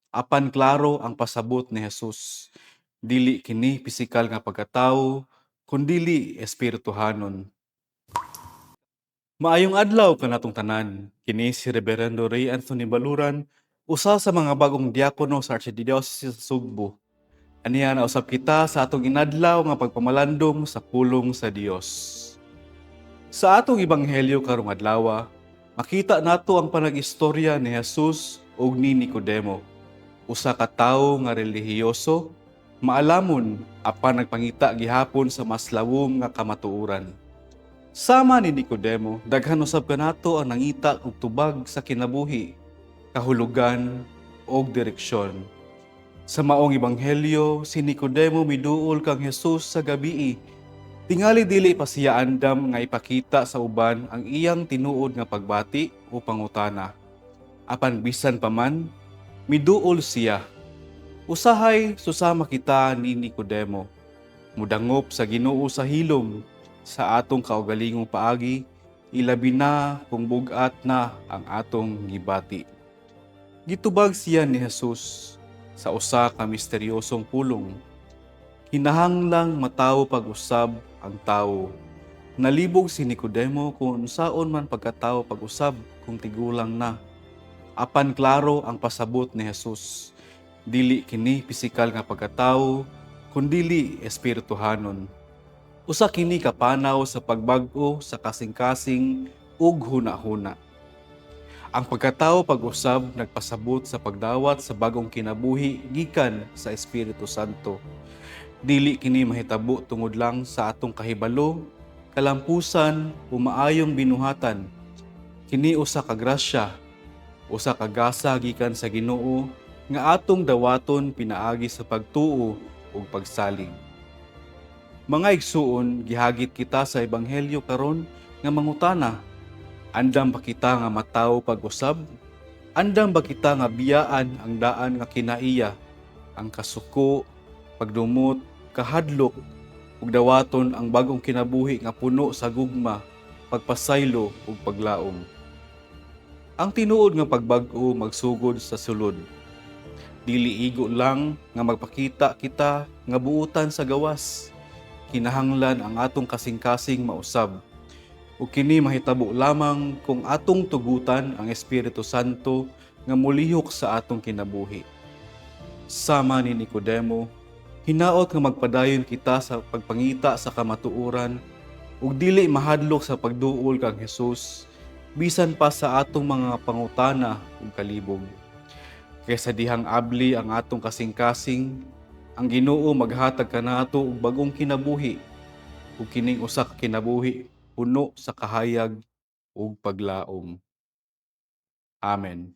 Apan klaro ang pasabot ni Jesus. Dili kini pisikal nga pagkatawo, kundili espirituhanon. Maayong adlaw kanatong tanan. Kini si Reverendo Ray Anthony Baluran, usa sa mga bagong diakono sa Archdiocese sa Sugbo. Aniya na usab kita sa atong inadlaw nga pagpamalandong sa pulong sa Dios. Sa atong ebanghelyo karong adlaw, makita nato ang panag-istorya ni Jesus ug ni Nicodemo, usa ka tawo nga relihiyoso, maalamon apan nagpangita gihapon sa mas lawom nga kamatuoran. Sama ni Nicodemo, daghan usab kanato ang nangita og tubag sa kinabuhi, kahulugan ug direksyon. Sa maong ebanghelyo, si Nicodemo miduol kang Jesus sa gabii. Tingali dili pa siya andam nga ipakita sa uban ang iyang tinuod nga pagbati o pangutana. Apan bisan pa man, miduol siya. Usahay susama kita ni Nicodemo. Mudangop sa Ginoo sa hilom, sa atong kaugalingong paagi, ilabi na kung bugat na ang atong gibati. Gitubag siya ni Jesus sa usa ka misteryosong pulong. Kinahanglang matawo pag-usab ang tawo. Nalibog si Nicodemo kung unsaon man pagkatawo pag-usab kung tigulang na. Apan klaro ang pasabot ni Jesus. Dili kini pisikal nga pagkatawo, kundili espirituhanon. Usa kini kapanaw sa pagbag-o sa kasing-kasing ug huna-huna. Ang pagkatawo pag-usab nagpasabot sa pagdawat sa bagong kinabuhi gikan sa Espiritu Santo. Dili kini mahitabo tungod lang sa atong kahibalo, kalampusan o maayong binuhatan. Kini usa ka grasya, usa ka gasa gikan sa Ginoo nga atong dawaton pinaagi sa pagtuo ug pagsalig. Mga igsuon, gihagit kita sa ebanghelyo karon nga mangutana, andam ba kita nga matawo pag-usab? Andam ba kita nga biyaan ang daan nga kinaiya, ang kasuko, pagdumot, kahadlok, ug dawaton ang bagong kinabuhi nga puno sa gugma, pagpasaylo ug paglaom. Ang tinuod nga pagbag-o magsugod sa sulod. Dili igo lang nga magpakita kita nga buutan sa gawas. Kinahanglan ang atong kasing-kasing mausab. Ug kini mahitabo lamang kung atong tugutan ang Espiritu Santo nga mulihok sa atong kinabuhi. Sama ni Nicodemo, hinaot nga magpadayon kita sa pagpangita sa kamatuoran ug dili mahadlok sa pagduol kang Hesus bisan pa sa atong mga pangutana ug kalibog. Kaysa dihang abli ang atong kasing-kasing, ang Ginoo maghatag kanato og bagong kinabuhi ug kining usa ka kinabuhi puno sa kahayag ug paglaom. Amen.